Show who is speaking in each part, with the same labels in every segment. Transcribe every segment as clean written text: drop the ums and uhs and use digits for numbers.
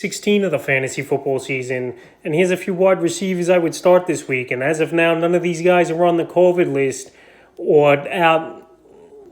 Speaker 1: 16 of the fantasy football season, and here's a few wide receivers I would start this week. And as of now, none of these guys are on the COVID list or out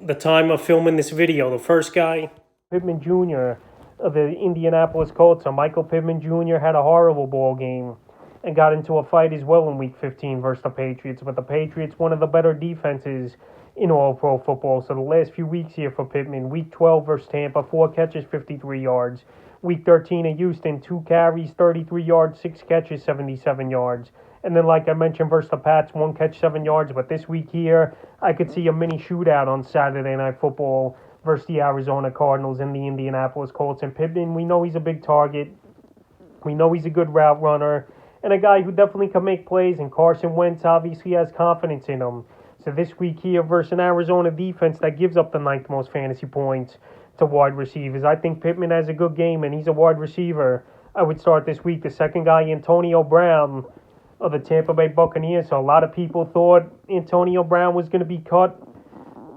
Speaker 1: the time of filming this video. The first guy, Pittman Jr. of the Indianapolis Colts. So Michael Pittman Jr. had a horrible ball game and got into a fight as well in Week 15 versus the Patriots. But the Patriots, one of the better defenses in all pro football. So the last few weeks here for Pittman, Week 12 versus Tampa, 4 catches, 53 yards. Week 13 at Houston, 2 carries, 33 yards, 6 catches, 77 yards. And then, like I mentioned, versus the Pats, 1 catch, 7 yards. But this week here, I could see a mini shootout on Saturday Night Football versus the Arizona Cardinals and the Indianapolis Colts. And Pittman, we know he's a big target. We know he's a good route runner and a guy who definitely can make plays. And Carson Wentz obviously has confidence in him. So this week here versus an Arizona defense that gives up the 9th most fantasy points to wide receivers, I think Pittman has a good game, and he's a wide receiver. I would start this week. The second guy, Antonio Brown of the Tampa Bay Buccaneers. So a lot of people thought Antonio Brown was going to be cut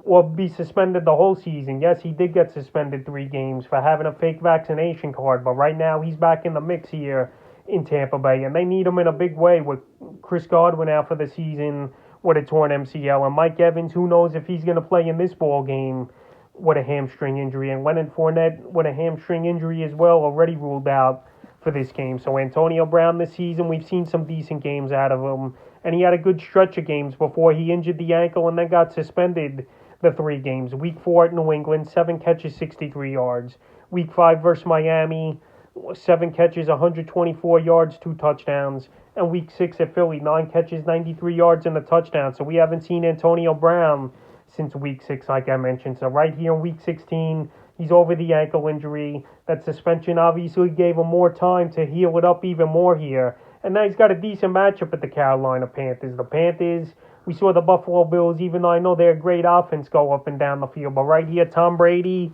Speaker 1: or be suspended the whole season. Yes, he did get suspended 3 games for having a fake vaccination card, but right now he's back in the mix here in Tampa Bay, and they need him in a big way with Chris Godwin out for the season with a torn MCL, and Mike Evans, who knows if he's going to play in this ball game with a hamstring injury, and Leonard Fournette with a hamstring injury as well, already ruled out for this game. So Antonio Brown this season, we've seen some decent games out of him, and he had a good stretch of games before he injured the ankle and then got suspended the 3 games. Week 4 at New England, 7 catches, 63 yards. Week 5 versus Miami, 7 catches, 124 yards, 2 touchdowns. And Week 6 at Philly, 9 catches, 93 yards, and a touchdown. So we haven't seen Antonio Brown since Week 6, like I mentioned. So right here in Week 16, he's over the ankle injury. That suspension obviously gave him more time to heal it up even more here. And now he's got a decent matchup at the Carolina Panthers. The Panthers, we saw the Buffalo Bills, even though I know they're a great offense, go up and down the field. But right here, Tom Brady,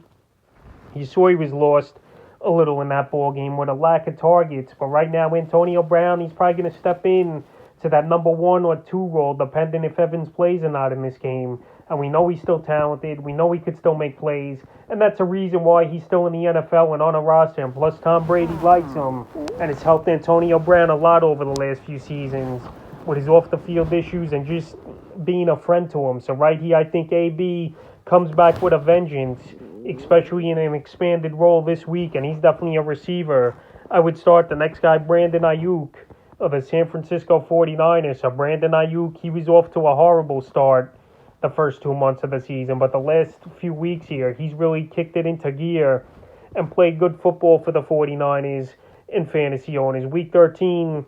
Speaker 1: you saw he was lost a little in that ball game with a lack of targets. But right now, Antonio Brown, he's probably going to step in to that number 1 or 2 role, depending if Evans plays or not in this game. And we know he's still talented. We know he could still make plays. And that's a reason why he's still in the NFL and on a roster. And plus, Tom Brady likes him. And it's helped Antonio Brown a lot over the last few seasons with his off-the-field issues and just being a friend to him. So right here, I think AB comes back with a vengeance, especially in an expanded role this week. And he's definitely a receiver. I would start the next guy, Brandon Aiyuk of the San Francisco 49ers. So Brandon Aiyuk, he was off to a horrible start the first 2 months of the season, but the last few weeks here, he's really kicked it into gear and played good football for the 49ers and fantasy owners. Week 13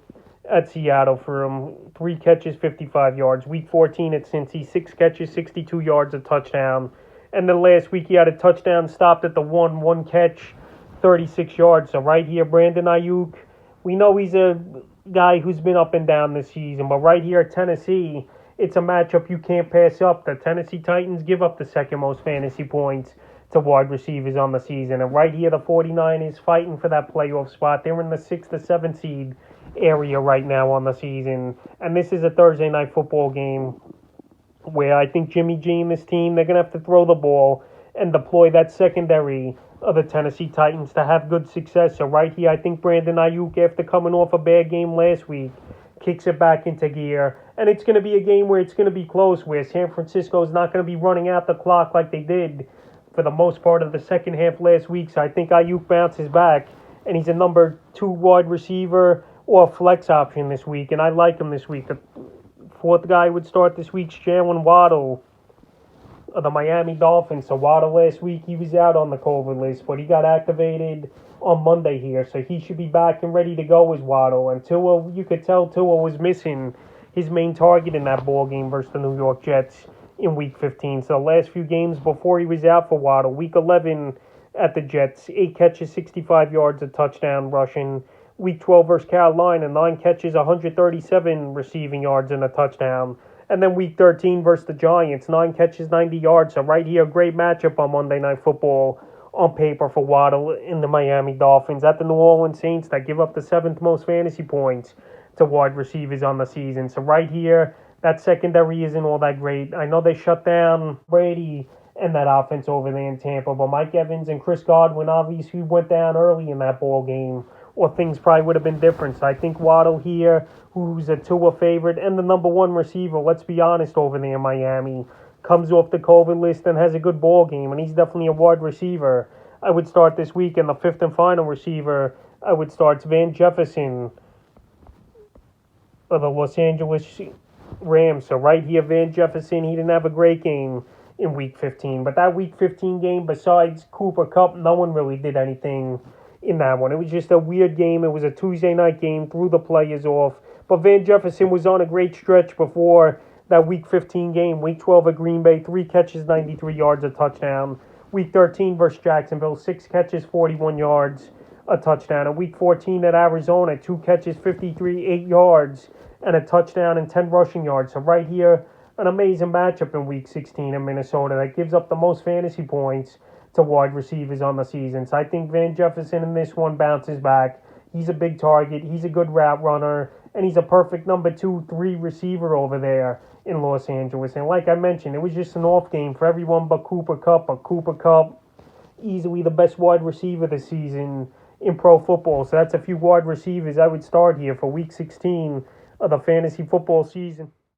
Speaker 1: at Seattle for him, 3 catches, 55 yards. Week 14 at Cincy, 6 catches, 62 yards, a touchdown. And then last week he had a touchdown, stopped at the 1 catch, 36 yards. So right here, Brandon Aiyuk, we know he's a guy who's been up and down this season, but right here at Tennessee, it's a matchup you can't pass up. The Tennessee Titans give up the 2nd most fantasy points to wide receivers on the season. And right here, the 49ers fighting for that playoff spot. They're in the 6th to 7th seed area right now on the season. And this is a Thursday night football game where I think Jimmy G and this team, they're going to have to throw the ball and deploy that secondary of the Tennessee Titans to have good success. So right here, I think Brandon Aiyuk, after coming off a bad game last week, kicks it back into gear. And it's going to be a game where it's going to be close, where San Francisco is not going to be running out the clock like they did for the most part of the second half last week. So I think Aiyuk bounces back, and he's a number 2 wide receiver or flex option this week, and I like him this week. The 4th guy would start this week's Jalen Waddle of the Miami Dolphins. So Waddle last week, he was out on the COVID list, but he got activated on Monday here, so he should be back and ready to go as Waddle. And Tua, you could tell Tua was missing his main target in that ball game versus the New York Jets in Week 15. So the last few games before he was out for Waddle, Week 11 at the Jets, 8 catches, 65 yards, a touchdown rushing. Week 12 versus Carolina, 9 catches, 137 receiving yards, and a touchdown. And then Week 13 versus the Giants, 9 catches, 90 yards. So right here, a great matchup on Monday Night Football on paper for Waddle in the Miami Dolphins at the New Orleans Saints that give up the 7th most fantasy points to wide receivers on the season. So right here, that secondary isn't all that great. I know they shut down Brady and that offense over there in Tampa. But Mike Evans and Chris Godwin obviously went down early in that ball game or things probably would have been different. So I think Waddle here, who's a Tua favorite, and the number one receiver, let's be honest, over there in Miami, comes off the COVID list and has a good ball game, and he's definitely a wide receiver. I would start this week, and the fifth and final receiver I would start Van Jefferson of the Los Angeles Rams. So right here, Van Jefferson, he didn't have a great game in Week 15. But that Week 15 game, besides Cooper Kupp, no one really did anything in that one. It was just a weird game. It was a Tuesday night game, threw the players off. But Van Jefferson was on a great stretch before that Week 15 game. Week 12 at Green Bay, 3 catches, 93 yards, a touchdown. Week 13 versus Jacksonville, 6 catches, 41 yards, a touchdown. And Week 14 at Arizona, 2 catches, 53, 8 yards, and a touchdown and 10 rushing yards. So right here, an amazing matchup in Week 16 in Minnesota that gives up the most fantasy points to wide receivers on the season. So I think Van Jefferson in this one bounces back. He's a big target. He's a good route runner. And he's a perfect number 2, 3 receiver over there in Los Angeles. And like I mentioned, it was just an off game for everyone but Cooper Kupp. But Cooper Kupp, easily the best wide receiver this season in pro football. So that's a few wide receivers I would start here for Week 16 of the fantasy football season.